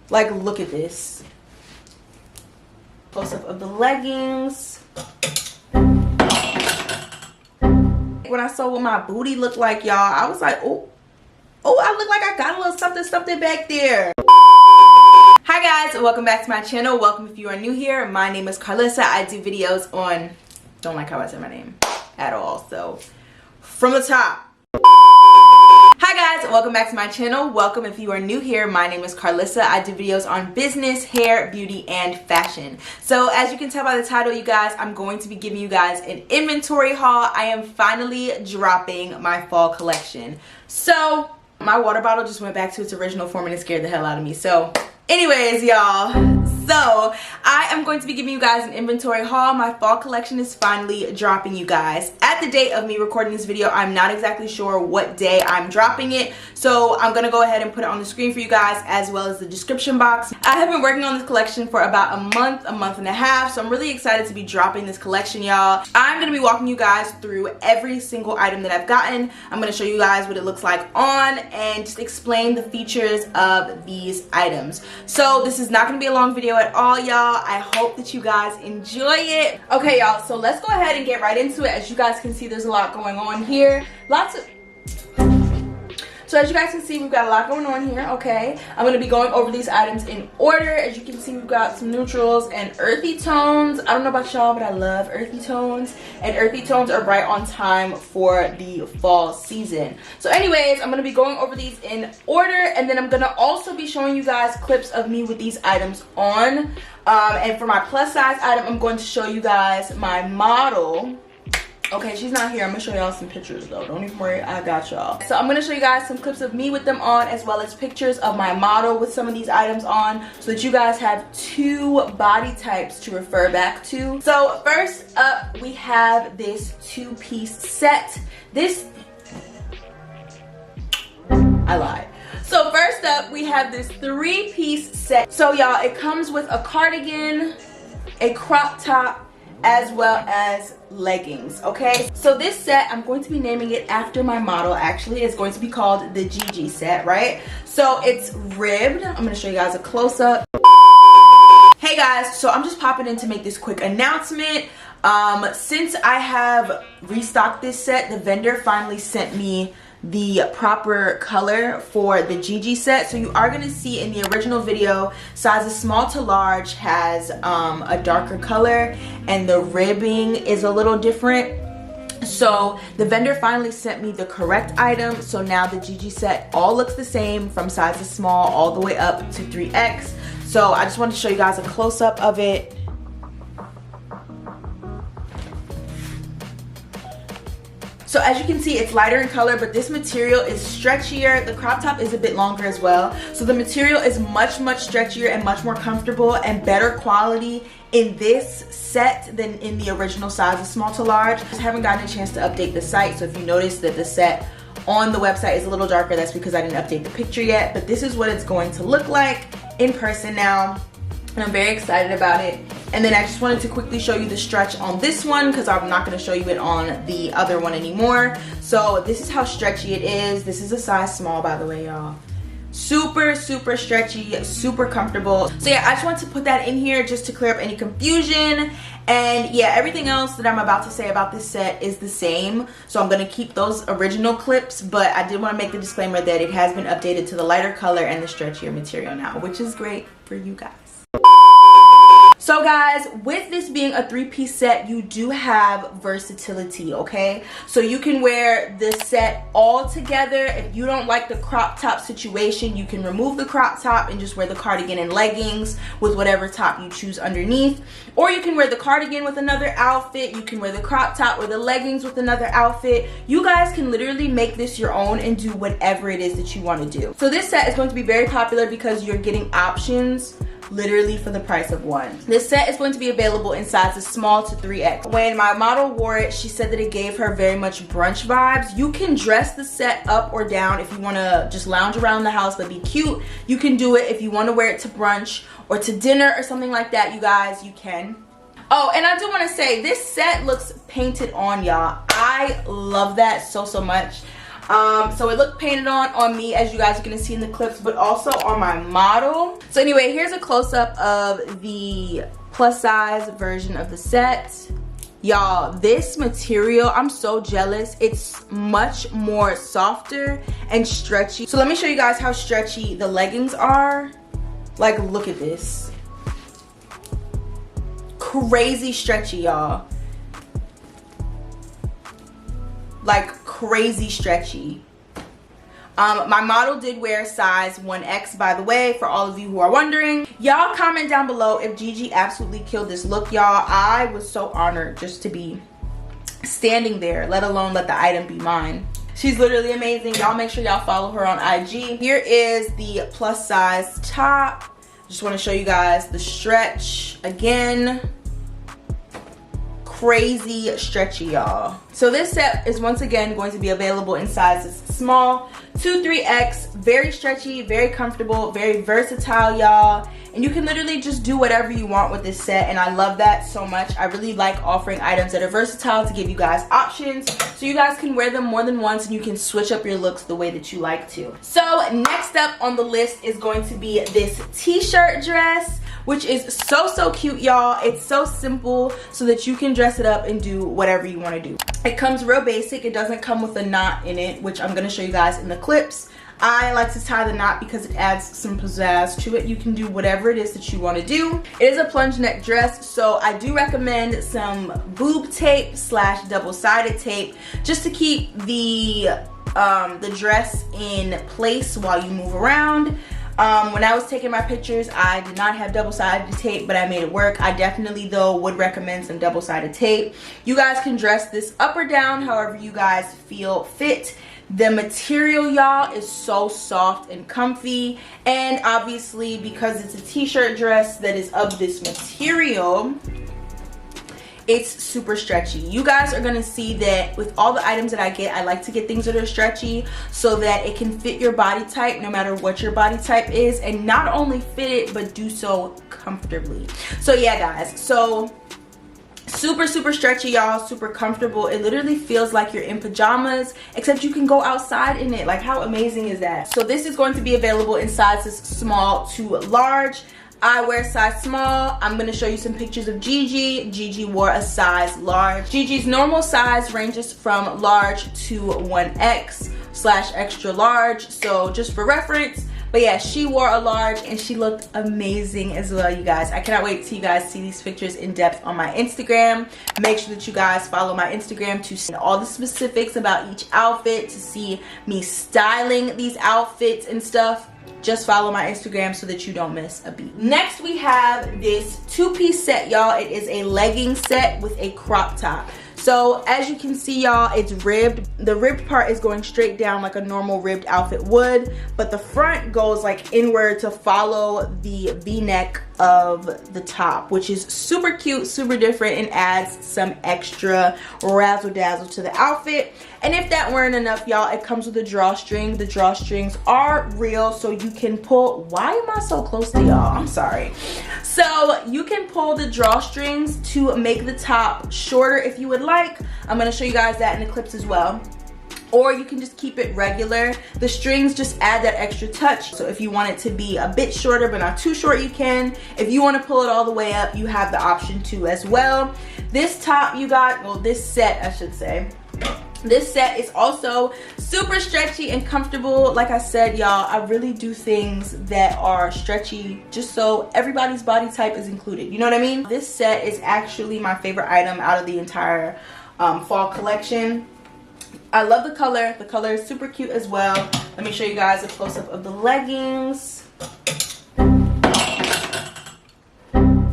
Like, look at this. Close up of the leggings. When I saw what my booty looked like, y'all, I was like, oh, I look like I got a little something back there. Hi guys, welcome back to my channel. Welcome if you are new here. My name is Karlisa. I do videos on, don't like how I said my name at all, so from the top. Hi guys, welcome back to my channel. Welcome if you are new here. My name is Karlisa. I do videos on business, hair, beauty, and fashion. So as you can tell by the title, you guys, I'm going to be giving you guys an inventory haul. I am finally dropping my fall collection. So my water bottle just went back to its original form and it scared the hell out of me. So anyways, y'all, so I am going to be giving you guys an inventory haul. My fall collection is finally dropping, you guys. At the date of me recording this video, I'm not exactly sure what day I'm dropping it, so I'm gonna go ahead and put it on the screen for you guys, as well as the description box. I have been working on this collection for about a month and a half, so I'm really excited to be dropping this collection, y'all. I'm gonna be walking you guys through every single item that I've gotten. I'm gonna show you guys what it looks like on and just explain the features of these items. So this is not gonna be a long video at all, y'all. I hope that you guys enjoy it. Okay, y'all, so let's go ahead and get right into it. As you guys can see, there's a lot going on here. So as you guys can see, we've got a lot going on here, okay? I'm going to be going over these items in order. As you can see, we've got some neutrals and earthy tones. I don't know about y'all, but I love earthy tones. And earthy tones are right on time for the fall season. So anyways, I'm going to be going over these in order. And then I'm going to also be showing you guys clips of me with these items on. And for my plus size item, I'm going to show you guys my model. Okay, she's not here. I'm gonna show y'all some pictures though. Don't even worry, I got y'all. So I'm gonna show you guys some clips of me with them on, as well as pictures of my model with some of these items on, so that you guys have two body types to refer back to. So first up, we have this two-piece set. I lied. So first up, we have this three-piece set. So y'all, it comes with a cardigan, a crop top, as well as leggings. Okay, so this set, I'm going to be naming it after my model. Actually, it's going to be called the GIGI set, right? So it's ribbed. I'm going to show you guys a close-up. Hey guys, so I'm just popping in to make this quick announcement. Since I have restocked this set, the vendor finally sent me the proper color for the GIGI set. So you are going to see in the original video, sizes small to large has a darker color and the ribbing is a little different. So the vendor finally sent me the correct item. So now the GIGI set all looks the same from sizes small all the way up to 3X. So I just wanted to show you guys a close-up of it. So as you can see, it's lighter in color, but this material is stretchier. The crop top is a bit longer as well. So the material is much stretchier and much more comfortable and better quality in this set than in the original size of small to large. I just haven't gotten a chance to update the site, so if you notice that the set on the website is a little darker, that's because I didn't update the picture yet. But this is what it's going to look like in person now, and I'm very excited about it. And then I just wanted to quickly show you the stretch on this one, because I'm not going to show you it on the other one anymore. So this is how stretchy it is. This is a size small, by the way, y'all. Super stretchy, super comfortable. So yeah, I just want to put that in here just to clear up any confusion. And yeah, everything else that I'm about to say about this set is the same. So I'm going to keep those original clips, but I did want to make the disclaimer that it has been updated to the lighter color and the stretchier material now, which is great for you guys. So guys, with this being a three-piece set, you do have versatility, okay? So you can wear this set all together. If you don't like the crop top situation, you can remove the crop top and just wear the cardigan and leggings with whatever top you choose underneath. Or you can wear the cardigan with another outfit. You can wear the crop top or the leggings with another outfit. You guys can literally make this your own and do whatever it is that you want to do. So this set is going to be very popular because you're getting options literally for the price of one. This set is going to be available in sizes small to 3X. When my model wore it, she said that it gave her very much brunch vibes. You can dress the set up or down if you want to just lounge around the house but be cute. You can do it if you want to wear it to brunch or to dinner or something like that. You guys, you can. Oh, and I do want to say this set looks painted on, y'all. I love that so much. So it looked painted on me, as you guys are gonna see in the clips, but also on my model. So anyway, here's a close-up of the plus size version of the set. Y'all, this material, I'm so jealous. It's much more softer and stretchy. So let me show you guys how stretchy the leggings are. Like, look at this. Crazy stretchy, y'all. Like, crazy stretchy. My model did wear size 1X, by the way, for all of you who are wondering. Y'all comment down below if Gigi absolutely killed this look, y'all. I was so honored just to be standing there, let alone let the item be mine. She's literally amazing. Y'all make sure y'all follow her on IG. Here is the plus size top. Just want to show you guys the stretch again. Crazy stretchy, y'all. So this set is once again going to be available in sizes small to 3X. Very stretchy, very comfortable, very versatile, y'all. And you can literally just do whatever you want with this set, and I love that so much. I really like offering items that are versatile to give you guys options, so you guys can wear them more than once and you can switch up your looks the way that you like to. So next up on the list is going to be this t-shirt dress, which is so cute, y'all. It's so simple so that you can dress it up and do whatever you want to do. It comes real basic. It doesn't come with a knot in it, which I'm going to show you guys in the clips. I like to tie the knot because it adds some pizzazz to it. You can do whatever it is that you want to do. It is a plunge neck dress, so I do recommend some boob tape / double-sided tape just to keep the dress in place while you move around. When I was taking my pictures, I did not have double-sided tape, but I made it work. I definitely, though, would recommend some double-sided tape. You guys can dress this up or down however you guys feel fit. The material, y'all, is so soft and comfy, and obviously because it's a t-shirt dress that is of this material, it's super stretchy. You guys are gonna see that with all the items that I get, I like to get things that are stretchy so that it can fit your body type no matter what your body type is, and not only fit it but do so comfortably. So yeah, guys, so super stretchy, y'all, super comfortable. It literally feels like you're in pajamas, except you can go outside in it. Like, how amazing is that? So this is going to be available in sizes small to large. I wear size small. I'm going to show you some pictures of Gigi. Gigi wore a size large. Gigi's normal size ranges from large to 1X / extra large, so just for reference. But yeah, she wore a large and she looked amazing as well, you guys. I cannot wait till you guys see these pictures in depth on my Instagram. Make sure that you guys follow my Instagram to see all the specifics about each outfit, to see me styling these outfits and stuff. Just follow my Instagram so that you don't miss a beat. Next, we have this two-piece set, y'all. It is a legging set with a crop top. So as you can see, y'all, it's ribbed. The ribbed part is going straight down like a normal ribbed outfit would, but the front goes like inward to follow the V-neck of the top, which is super cute, super different, and adds some extra razzle dazzle to the outfit. And if that weren't enough, y'all, it comes with a drawstring. The drawstrings are real, so you can pull. Why am I so close to y'all? I'm sorry. So you can pull the drawstrings to make the top shorter if you would like. I'm going to show you guys that in the clips as well. Or you can just keep it regular. The strings just add that extra touch. So if you want it to be a bit shorter but not too short, you can. If you want to pull it all the way up, you have the option to as well. This top you got, well, this set I should say, this set is also super stretchy and comfortable. Like I said, y'all, I really do things that are stretchy just so everybody's body type is included. You know what I mean? This set is actually my favorite item out of the entire fall collection. I love the color. The color is super cute as well. Let me show you guys a close-up of the leggings.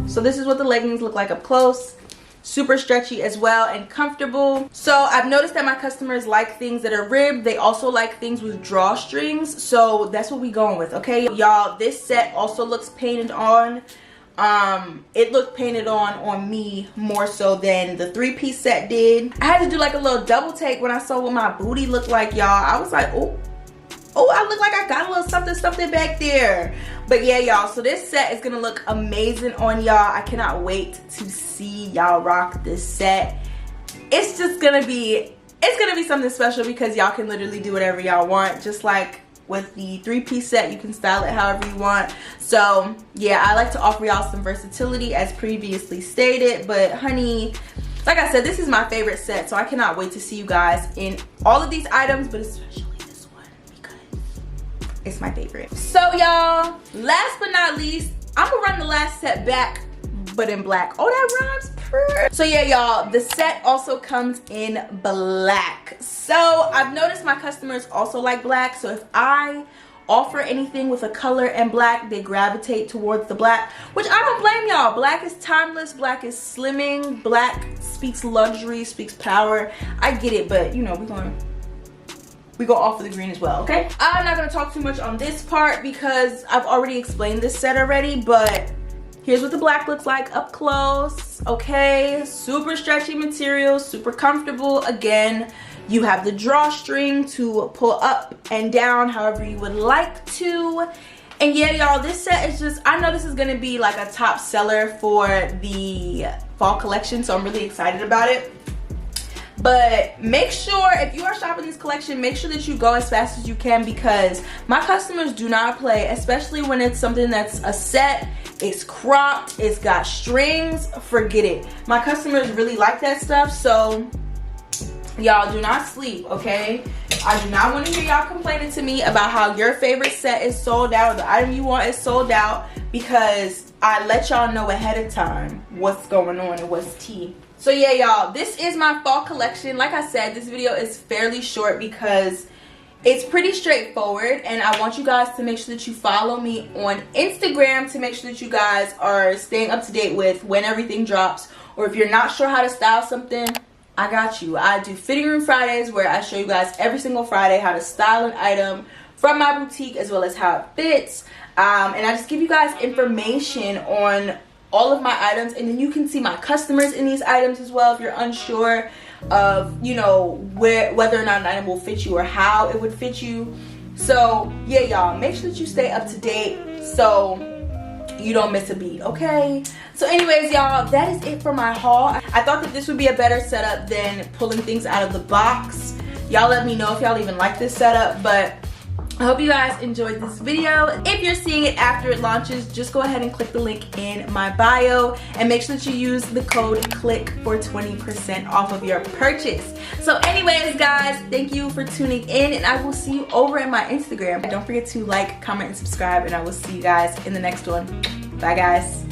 So this is what the leggings look like up close. Super stretchy as well and comfortable. So I've noticed that my customers like things that are ribbed. They also like things with drawstrings. So that's what we going with, okay? Y'all, this set also looks painted on. It looked painted on me more so than the three-piece set did. I had to do like a little double take when I saw what my booty looked like, y'all. I was like, oh, I look like I got a little something back there. But yeah, y'all, so this set is gonna look amazing on y'all. I cannot wait to see y'all rock this set. It's just gonna be it's gonna be something special because y'all can literally do whatever y'all want. Just like with the 3-piece set, you can style it however you want. So yeah, I like to offer y'all some versatility as previously stated. But honey, like I said, this is my favorite set, so I cannot wait to see you guys in all of these items, but especially this one because it's my favorite. So y'all, last but not least, I'm gonna run the last set back, but in black. Oh, that rhymes. So yeah, y'all, the set also comes in black. So I've noticed my customers also like black, so if I offer anything with a color and black, they gravitate towards the black, which I don't blame y'all. Black is timeless, black is slimming, black speaks luxury, speaks power. I get it, but you know, we're gonna offer the green as well, okay? I'm not gonna talk too much on this part because I've already explained this set already, but here's what the black looks like up close, okay? Super stretchy material, super comfortable. Again, you have the drawstring to pull up and down however you would like to. And yeah, y'all, this set is just, I know this is gonna be like a top seller for the fall collection, so I'm really excited about it. But make sure, if you are shopping this collection, make sure that you go as fast as you can because my customers do not play, especially when it's something that's a set, it's cropped, it's got strings, forget it. My customers really like that stuff, so y'all do not sleep, okay? I do not want to hear y'all complaining to me about how your favorite set is sold out or the item you want is sold out because I let y'all know ahead of time what's going on and what's tea. So yeah, y'all, this is my fall collection. Like I said, this video is fairly short because it's pretty straightforward, and I want you guys to make sure that you follow me on Instagram to make sure that you guys are staying up to date with when everything drops, or if you're not sure how to style something, I got you. I do Fitting Room Fridays where I show you guys every single Friday how to style an item from my boutique as well as how it fits, and I just give you guys information on all of my items, and then you can see my customers in these items as well if you're unsure of, you know, whether or not an item will fit you or how it would fit you. So yeah, y'all, make sure that you stay up to date so you don't miss a beat, okay? So anyways, y'all, that is it for my haul. I thought that this would be a better setup than pulling things out of the box. Y'all let me know if y'all even like this setup, but I hope you guys enjoyed this video. If you're seeing it after it launches, just go ahead and click the link in my bio and make sure that you use the code CLICK for 20% off of your purchase. So anyways, guys, thank you for tuning in, and I will see you over in my Instagram. Don't forget to like, comment, and subscribe, and I will see you guys in the next one. Bye, guys.